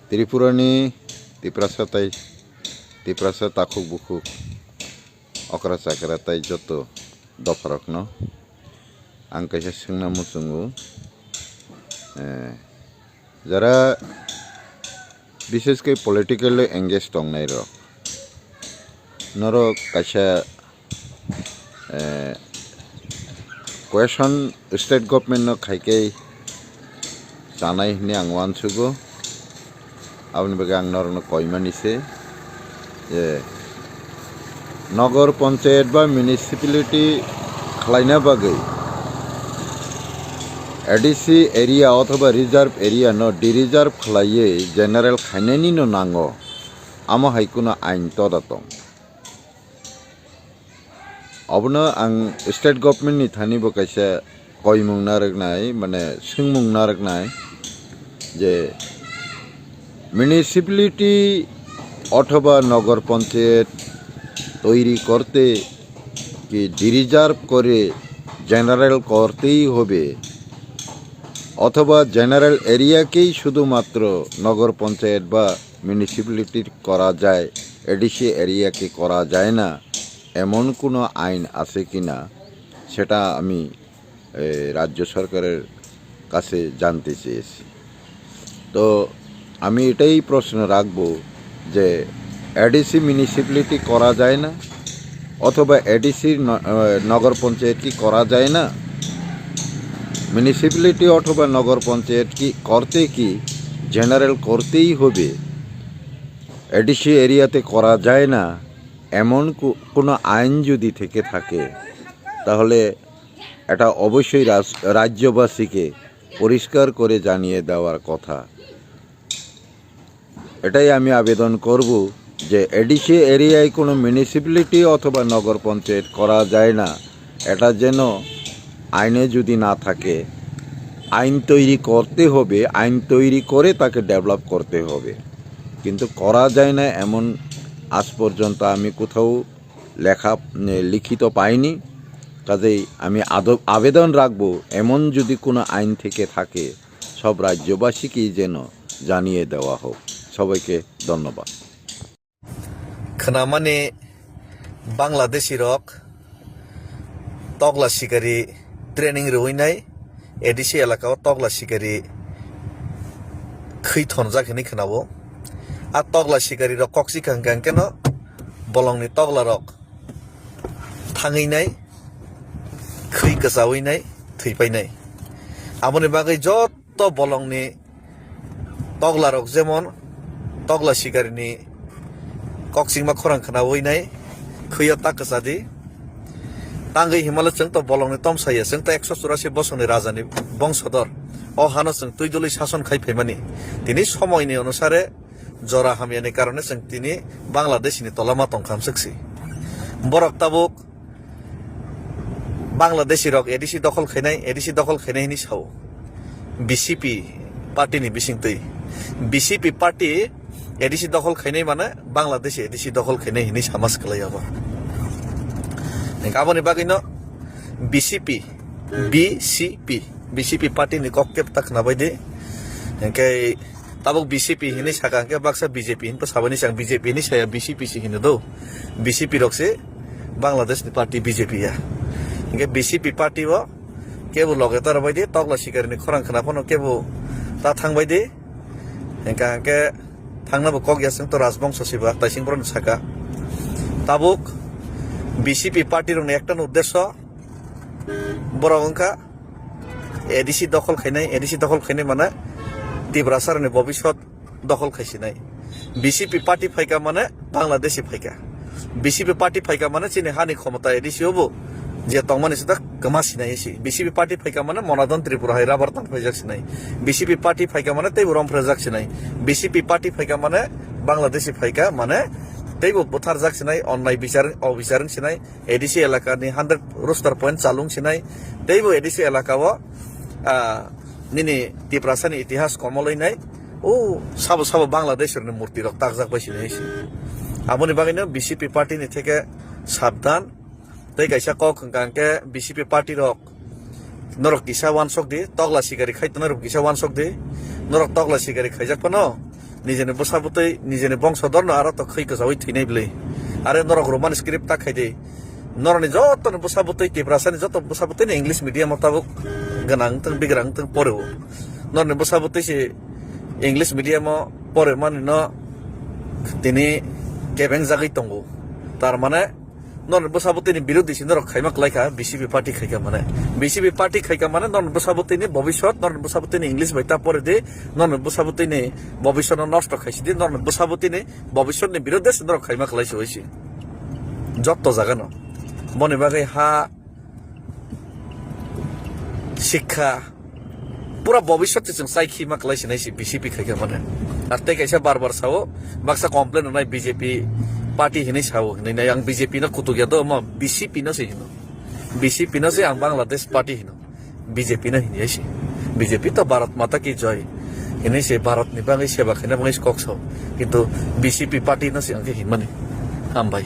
Tripurani Tiprasatai Tiprasa Takuk Bukuk Okra Sakaratai Joto Dofarokno Angkasa Singna Musungu Jara বিশেষ করে politically engage টং নাই rock নর কাইসা question state government খাইকে জানাই হিনে আং ওয়ানসুগো আপনি বাকে আং নরনো কইমানিছে যে নগর পঞ্চায়েত বা মিউনিসিপ্যালিটি খালাইনা বাগে एडिसी एरिया अथवा रिजार्व एरिया न डिरिजार्व खालाइए जेनारेल खाइनायनि न नांगो आमा हाइकुना आइन तदातं अबनो आं स्टेट गभर्नमेंट नि थानिबो कायसे कयमुं नारगनाय माने सोंमुं नारगनाय जे म्युनिसिप्यालिटी अथवा नगर पंचायत तैरी करते कि डिरिजार्व करे जेनारेल करतेई होबे অথবা জেনারেল এরিয়াকেই শুধুমাত্র নগর পঞ্চায়েত বা মিউনিসিপ্যালিটি করা যায় এডিসি এরিয়াকে করা যায় না এমন কোনো আইন আছে কিনা সেটা আমি রাজ্য সরকারের কাছে জানতে চেয়েছি। তো আমি এটাই প্রশ্ন রাখব যে এডিসি মিউনিসিপ্যালিটি করা যায় না অথবা এডিসি নগর পঞ্চায়েত কি করা যায় না মিউনিসিপ্যালিটি অথবা নগর পঞ্চায়েত কি করতে কি জেনারেল করতেই হবে এডিসি এরিয়াতে করা যায় না এমন কোনো আইন যদি থেকে থাকে তাহলে এটা অবশ্যই রাজ্যবাসীকে পরিষ্কার করে জানিয়ে দেওয়ার কথা। এটাই আমি আবেদন করব যে এডিসি এরিয়ায় কোনো মিউনিসিপ্যালিটি অথবা নগর পঞ্চায়েত করা যায় না এটা যেন আইনে যদি না থাকে আইন তৈরি করতে হবে আইন তৈরি করে তাকে ডেভেলপ করতে হবে কিন্তু করা যায় না এমন আজ পর্যন্ত আমি কোথাও লিখিত পাইনি। কাজেই আমি আবেদন রাখব এমন যদি কোনো আইন থেকে থাকে সব রাজ্যবাসীকেই যেন জানিয়ে দেওয়া হোক। সবাইকে ধন্যবাদ। খানামানে বাংলাদেশি রক তগলা শিকারি ট্রেনিং রইনাই এডিসি এলাকাও তগলা শিকারি খৈথন যাখিনি खोनाबो আর তগলা শিকারি রক কক্সি কাঙ্কাং কেন বলংনি তগলা রক থাঙैनाय খৈ গজাवैनाय থৈপাইनाय আমনি বাগै যত বলংনি তগলা রক যেমন তগলা শিকারিনি কক্সিংমা খরাং खोनावैनाय খৈয়া তাকসাদি तांगै हिमालय जों तो बलंनि तमसायो जों तो 184 बोसोरनि राजानि बंशधर अहानो जों तुइदुलि शासन खायफैमानि दिनै समयनि अनुसारे जरा हामियानि कारणे जों दिनै बांलादेशनि तलामा तंखामसोक्सि बरक ताबुक बांलादेशि रक एडिसि दखल खैनायनि साव बीसीपी पार्टीनि बिसिंतै बीसीपी पार्टी एडिसि दखल खैनाय माने बांलादेश एडिसि दखल खैनाय हिनि समाज खलायाबा Aboni bagino BCP party ni kokep tak nabaide engkai tabuk BCP hini saka engkai baksa BJP hin pasabani sang BJP ni saya BCP si hinu do BCP rokse Bangladesh ni party BJP ya engkai BCP party wa kebu logetar baide tokla sikari ni khorang khana phono kebu ta thangbaide engkai thangna bo kok yasang to rajbongso siba taising bron saka tabuk BCP party रंग एकटान उद्देश्य बरंखा ADC दखल खैनाय माने तिब्रासारनि भबिष्यत दखल खायसिनाय BCP party फायका माने बांलादेशी फायका BCP party फायका माने चिनि हानि क्षमता ADC होबो जे तंमानि सदा गमासिनायसि बीसीपी पार्टी फायका माने मनादन त्रिपुरा हाय राबारतान फायजासिनाय बीसीपी पार्टी फायका माने तैबरम फ्रजाकसिनाय बीसीपी पार्टी फायका माने बांलादेशी फायका माने तैबो बुथार जाकसिनाय अन्नाय अबिचारं सिनाय एडिसि एलाकानि 100 रोस्टार पॉइंट चालुं सिनाय तैबो एडिसि एलाकाव निनि तिप्रासानि इतिहास कमलैनाय ओ साबो बांलादेशनि मूर्ति रक ताकजाक बायसिनाय आबनि बागैनो बीसीपी पार्टीनि थेके साबधान तै गायसा कक गांके बीसीपी पार्टी रक नरक किसा वानसक दे तगला सिगारि खायतन नरक किसा वानसक दे नरक तगला सिगारि खायजाक पनो নিজেনে বসাবতই নিজেনে বংশধর না আর তো খৈকে যাওয়াই থইনাই বলে আরে নরক রোমান স্ক্রিপ্ট তাকাই দে নরনি যত বসাবতই টিপ্রাসানি যত বসাবতই না ইংলিশ মিডিয়াম তাবুক গানাং তং বিগ্রাং তং পরেও নরনি বসাবতই সে ইংলিশ মিডিয়াম পরে মানে ন তিনি কেবেং জাগাই তঙ্গো তার মানে নন বসাবতীনি বিরোধী নরক খাইমাক লাইকা বিসিপি পার্টি খাইকা মানে বিসিপি পার্টি খাইকা মানে নন বসাবতীনি ভবিষ্যৎ নন বসাবতীনি ইংলিশ বাইতা পরে দে নন বসাবতীনি ভবিষ্যৎ নষ্ট খাইছি দে নন বসাবতীনি ভবিষ্যৎনি বিরোধে নরক খাইমাক লাইছে হইছে যত জাগানো মনে বাগে হা শিক্ষা পুরা ভবিষ্যৎ চাইখি মাক লাইছে নাইছে বিসিপি খাইকা মানে আর তাই কাইসা বারবার সাও বাক্সা কমপ্লেন নাই বিজেপি পার্টি হিनै সাও हिनै आं बीजेपी न कुतु गया तो म बीसीपी न से हिनो बीसीपी न से आं बांग्लादेश पार्टी हिनो बीजेपी न हिनै से बीजेपी तो भारत माता की जय हिनै से भारत नि बांगै सेवा खैना बांगै कक्स किन्तु बीसीपी पार्टी न से आं हिनमाने हामबाय